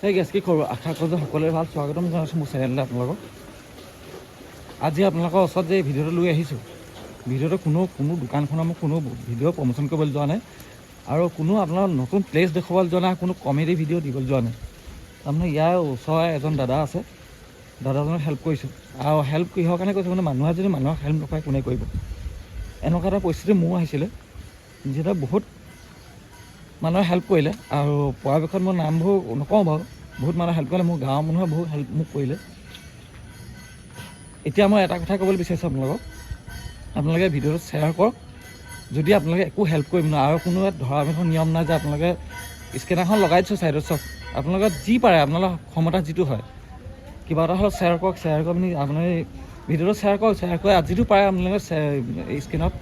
সেই গেছ কি কৰোঁ আশা কৰোঁ যে সকলোৱে ভাল স্বাগতম জনাইছোঁ মোৰ চেনেললৈ আপোনালোকক। আজি আপোনালোকৰ ওচৰত যে ভিডিঅ'টো লৈ আহিছোঁ, ভিডিঅ'টো কোনো দোকানখনৰ মোক কোনো ভিডিঅ' প্ৰমোশ্যন কৰিবলৈ যোৱা নাই আৰু কোনো আপোনাৰ নতুন প্লেচ দেখুৱাবলৈ যোৱা নাই, কোনো কমেডি ভিডিঅ' দিবলৈ যোৱা নাই। তাৰমানে ইয়াৰ ওচৰৰে এজন দাদা আছে, দাদাজনক হেল্প কৰিছোঁ। আৰু হেল্প কিহৰ কাৰণে কৰিছোঁ মানে মানুহে যদি মানুহক হেল্প নকৰে কোনে কৰিব। এনেকুৱা এটা পৰিস্থিতি মোৰ আহিছিলে, যিহেতু বহুত মানুহে হেল্প কৰিলে আৰু পৰাপক্ষত মই নামবোৰ নকওঁ বাৰু, বহুত মানুহে হেল্প কৰিলে, মোৰ গাঁৱৰ মানুহে বহুত হেল্প মোক কৰিলে। এতিয়া মই এটা কথা ক'বলৈ বিচাৰিছোঁ আপোনালোকে ভিডিঅ'টো শ্বেয়াৰ কৰক। যদি আপোনালোকে একো হেল্প কৰিব নোৱাৰে আৰু কোনো ধৰা নিয়ম নাই যে আপোনালোকে স্কেনাৰখন লগাই দিছোঁ ছাইডত, চব আপোনালোকে যি পাৰে আপোনালোকৰ ক্ষমতা যিটো হয় কিবা এটা হ'লেও শ্বেয়াৰ কৰক। শ্বেয়াৰ কৰি পিনি আপোনালোকে ভিডিঅ'টো শ্বেয়াৰ কৰক। শ্বেয়াৰ কৰি যিটো পাৰে আপোনালোকে স্কেনত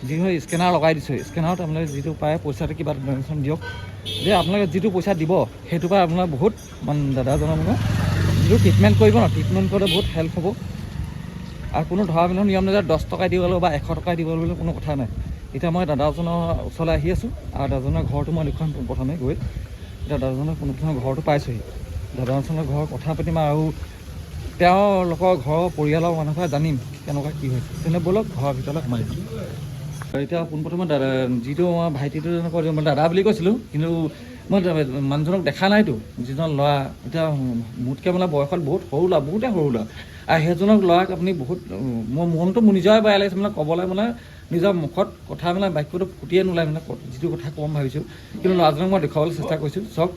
যি হয় স্কেনাৰ লগাই দিছোঁ, স্কেনাৰত আপোনালোকে যিটো পাৰে পইচাটো কিবা এটা ডনেশ্যন দিয়ক। যে আপোনালোকে যিটো পইচা দিব সেইটো পৰা আপোনালোকে বহুত মানে দাদাজনৰ মানে যিটো ট্ৰিটমেণ্ট কৰিব ন, ট্ৰিটমেণ্ট কৰোঁতে বহুত হেল্প হ'ব। আৰু কোনো ধৰা মানুহৰ নিয়ম নাই যে 10 টকাই দিব লাগিব বা 100 টকাই দিব লাগিব, কোনো কথা নাই। এতিয়া মই দাদাজনৰ ওচৰলৈ আহি আছোঁ আৰু দাদাজনৰ ঘৰটো মই দেখুৱাম প্ৰথমে গৈ। এতিয়া দাদাজনৰ পোনপ্ৰথমে ঘৰটো পাইছোঁহি। দাদাজনৰ ঘৰৰ কথা পাতিম আৰু তেওঁলোকৰ ঘৰৰ পৰিয়ালৰ মানুহৰ পৰা জানিম কেনেকুৱা কি হৈছে। তেনে ব'লক ঘৰৰ ভিতৰলৈ সোমাই দিম। এতিয়া পোনপ্ৰথমে দাদা যিটো মই ভাইটিটো মই দাদা বুলি কৈছিলোঁ, কিন্তু মই মানুহজনক দেখা নাইতো। যিজন ল'ৰা এতিয়া মোতকৈ মানে বয়সত বহুত সৰু ল'ৰা, বহুতেই সৰু ল'ৰা। আৰু সেইজনক ল'ৰাক আপুনি বহুত মোৰ মনটো মোৰ নিজৰে বেয়া লাগিছে মানে ক'বলৈ মানে নিজৰ মুখত কথা মানে বাক্যটো ফুটিয়ে নোলায় মানে যিটো কথা ক'ম ভাবিছোঁ। কিন্তু ল'ৰাজনক মই দেখুৱাবলৈ চেষ্টা কৰিছোঁ চাওক।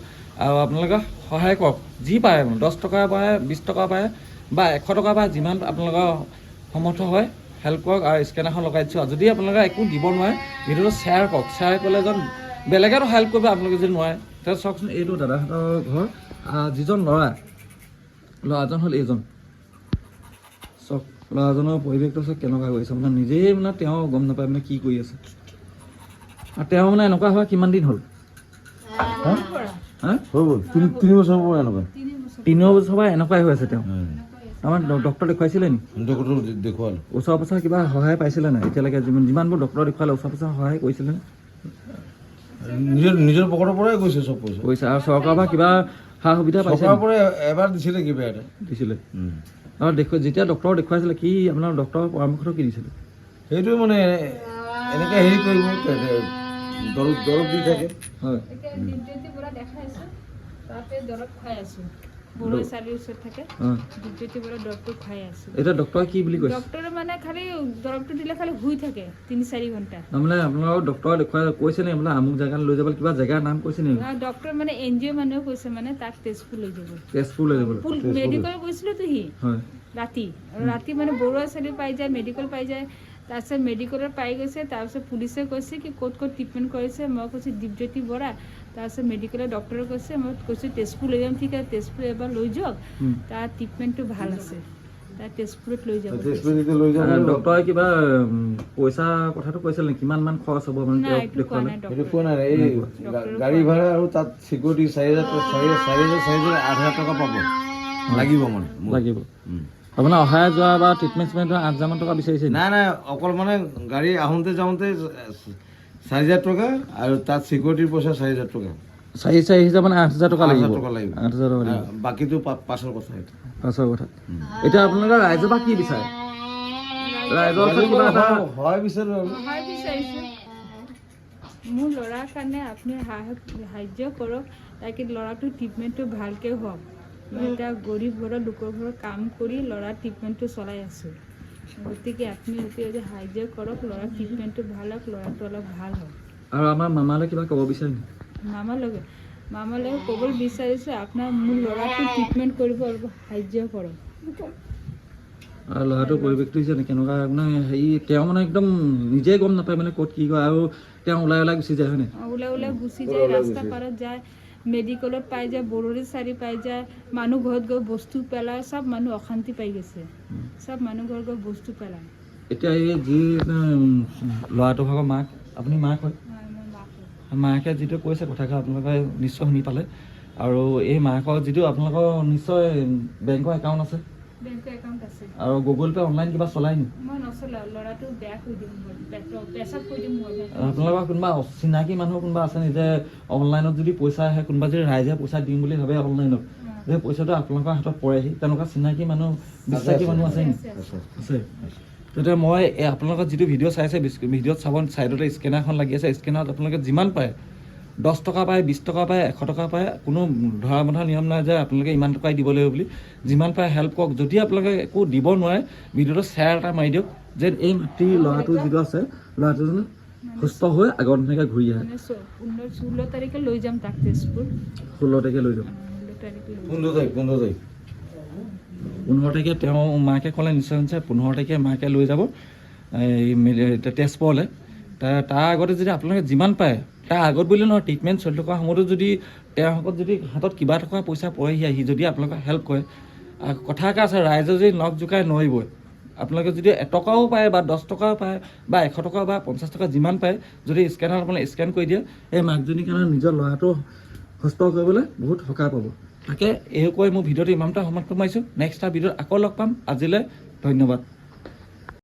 আৰু আপোনালোকে সহায় কৰক যি পাৰে, 10 টকাৰ পাৰে, 20 টকাৰ পাৰে বা 100 টকাৰ পাৰে, যিমান আপোনালোকৰ সমৰ্থ হয় হেল্প কৰক। আৰু স্কেনাৰখন লগাই দিছোঁ। আৰু যদি আপোনালোকে একো দিব নোৱাৰে ভিডিঅ'টো শ্বেয়াৰ কৰক। শ্বেয়াৰ কৰিলে যেন বেলেগেতো হেল্প কৰিব আপোনালোকে যদি নোৱাৰে। তেতিয়া চাওকচোন এইটো দাদাহঁতৰ ঘৰ, যিজন ল'ৰাজন হ'ল এইজন। চাওক ল'ৰাজনৰ পৰিৱেশটো চাওক কেনেকুৱা কৰিছে, মানে নিজেই মানে তেওঁ গম নাপায় মানে কি কৰি আছে। আৰু তেওঁ মানে এনেকুৱা হোৱা কিমান দিন হ'ল? হৈ গ'ল 3 বছৰৰ পৰা এনেকুৱা। 3 বছৰৰ পৰা এনেকুৱাই হৈ আছে তেওঁ। আমাৰ ডক্টৰ দেখুৱাইছিলে নি? ডক্টৰ দেখুৱালোঁ। ওচৰ পাছৰ কিবা সহায় পাইছিলে নাই এতিয়ালৈকে? যিমানবোৰ ডক্টৰ দেখুৱালে ওচৰ পাছৰ সহায় কৰিছিলে নে? নিজৰ পকেটৰ পৰাই গৈছে চব পইচা। আৰু চৰকাৰৰ পৰা কিবা সা সুবিধা পাইছে? চৰকাৰৰ পৰা এবাৰ দিছিলে কিবা এটা দিছিলে। আৰু যেতিয়া ডক্টৰক দেখুৱাইছিলে কি আপোনাৰ ডক্টৰৰ পৰামৰ্শটো কি দিছিলে? সেইটোৱে মানে এনেকৈ হেৰি কৰিব, দৰৱ দি থাকে। হয়। এতিয়া ডক্টৰে কি বুলি কৈছে? ডক্টৰে মানে খালি দৰৱটো দিলে খালি শুই থাকে 3-4 ঘণ্টা। তাৰমানে আপোনালোকক ডক্টৰে দেখুৱাই কৈছে নে বোলে আমুক জেগালৈ লৈ যাব, কিবা জেগাৰ নাম কৈছে নে? ডক্টৰ মানে NGO মানুহে কৈছে মানে তাক তেজপুৰ লৈ যাব। তেজপুৰ লৈ যাব? মেডিকেল গৈছিলোঁ তো সি ৰাতি মানে বৰুৱা চাইডে পাই যায়, মেডিকেল পাই যায়। তাৰপিছত মেডিকেলত পাই গৈছে, তাৰপিছত পুলিচে কৈছে কি ক'ত ট্ৰিটমেণ্ট কৰিছে। মই কৈছোঁ দীপজ্যোতি বৰা। তাৰপিছত মেডিকেলৰ ডক্টৰে কৈছে, মই কৈছোঁ তেজপুৰ লৈ যাম। ঠিক আছে তেজপুৰ এবাৰ লৈ যাওক, তাৰ ট্ৰিটমেণ্টটো ভাল আছে, তাৰ তেজপুৰত লৈ যাব। ডক্টৰে কিবা পইচা কথাটো কৈছিল নেকি? কিমান মান খৰচ হ'ব মানে দেখুৱালে? এই গাড়ী ভাড়া আৰু তাত চিকিউৰিটি 4,000 টকা পাব লাগিব মানে লাগিব। আপোনাৰ অহাই যোৱা বা ট্ৰিটমেণ্ট 8,000 মান টকা বিচাৰিছে? নাই অকল মানে গাড়ী আহোঁতে যাওঁতে 4,000 টকা আৰু তাত চিকিউৰিটিৰ পইচা 4,000 টকা। 4,000 মানে 8,000 টকা লাগিব। 8,000 টকা লাগিব। বাকীটো পাছৰ কথা। এতিয়া আপোনালোকে ৰাইজৰ পৰা কি বিচাৰে? ৰাইজৰ কিবা এটা সহায় বিচাৰোঁ। মোৰ ল'ৰাৰ কাৰণে আপুনি সাহায্য কৰক, তাকে ল'ৰাটোৰ ট্ৰিটমেণ্টটো ভালকৈ হওক। মই এতিয়া গৰীব ঘৰৰ লোকৰ ঘৰত কাম কৰি ল'ৰাৰ ট্ৰিটমেণ্টটো চলাই আছোঁ। গতিকে আপুনি সাহায্য কৰক, ল'ৰাৰ ট্ৰিটমেণ্টটো ভাল হওক, ল'ৰাটো অলপ ভাল হওক। আৰু আমাৰ মামালৈ কিবা ক'ব বিচাৰে নেকি? মামালৈ ক'বলৈ বিচাৰিছোঁ আপোনাৰ মোৰ ল'ৰাটো ট্ৰিটমেণ্ট কৰিব অলপ সাহায্য কৰক। আৰু ল'ৰাটোৰ পৰিৱেশটো হৈছে কেনেকুৱা মানে হেৰি, তেওঁ মানে একদম নিজে গম নাপায় মানে ক'ত কি কৰে, আৰু তেওঁ ওলাই গুচি যায় হয়নে? ওলাই গুচি যায়, ৰাস্তা পাৰত যায়, মেডিকেলত পাই যায়, বৰৰী চাৰি পাই যায়, মানুহ ঘৰত গৈ বস্তু পেলায়, চব মানুহ অশান্তি পাই গৈছে, চব মানুহ ঘৰত গৈ বস্তু পেলায়। এতিয়া এই যি ল'ৰাটোৰ ভাগৰ মাক, আপুনি মাক হয়? মাকে যিটো কৈছে কথাষাৰ আপোনালোকে নিশ্চয় শুনি পালে। আৰু এই মাকৰ যিটো আপোনালোকৰ নিশ্চয় বেংকৰ একাউণ্ট আছে? বেংকৰ একাউণ্ট আছে। আৰু গুগল পে অনলাইন কিবা চলাই নি? মই নচলাওঁ, ল'ৰাটো বেয়া কৰি দিম, পেচাব কৰি দিম। আপোনালোকৰ কোনোবা চিনাকি মানুহ কোনোবা আছে নি যে অনলাইনত যদি পইচা আহে, কোনোবা যদি ৰাইজে পইচা দিম বুলি ভাবে অনলাইনত, যে পইচাটো আপোনালোকৰ হাতত পৰেহি তেনেকুৱা চিনাকি মানুহ বিশ্বাসী মানুহ আছে নেকি আছে তেতিয়া মই আপোনালোকৰ যিটো ভিডিঅ' চাইছে ভিডিঅ'ত চাব ছাইডতে স্কেনাৰখন লাগি আছে স্কেনাৰত আপোনালোকে যিমান পায় 10 টকা পায় 20 টকা পায় 100 টকা পায় কোনো ধৰা বন্ধা নিয়ম নাই যে আপোনালোকে ইমান টকাই দিব লাগিব বুলি যিমান পায় হেল্প কৰক যদি আপোনালোকে একো দিব নোৱাৰে ভিডিঅ'টো শ্বেয়াৰ এটা মাৰি দিয়ক যে এই মাতৃ ল'ৰাটো যিটো আছে ল'ৰাটো যেন সুস্থ হৈ আগৰ ধৰণে ঘূৰি আহে 16 তাৰিখে লৈ যাম তাক তেজপুৰ 16 তাৰিখে লৈ যাম 15 তাৰিখ 15 তাৰিখে তেওঁ মাকে ক'লে নিশ্চয় 15 তাৰিখে মাকে লৈ যাব এই তেজপুৰলৈ তাৰ আগতে যদি আপোনালোকে যিমান পায় তাৰ আগত বুলি নহয় ট্ৰিটমেণ্ট চলি থকা সময়তো যদি তেওঁৰ হাতত যদি হাতত কিবা টকা পইচা পৰেহি আহি যদি আপোনালোকে হেল্প কৰে কথা এটা আছে ৰাইজে যদি নখ জোকাই নৰিবই আপোনালোকে যদি 1 টকাও পায় বা 10 টকাও পায় বা 100 টকা বা 50 টকা যিমান পায় যদি স্কেনাৰত আপোনালোকে স্কেন কৰি দিয়ে এই মাকজনীৰ কাৰণে নিজৰ ল'ৰাটো সুস্থ কৰিবলৈ বহুত সকাহ পাব তাকে এই কৈ মোৰ ভিডিঅ'টো ইমানটা সমাপ্ত মাৰিছোঁ নেক্সট এটা ভিডিঅ'ত আকৌ লগ পাম আজিলৈ ধন্যবাদ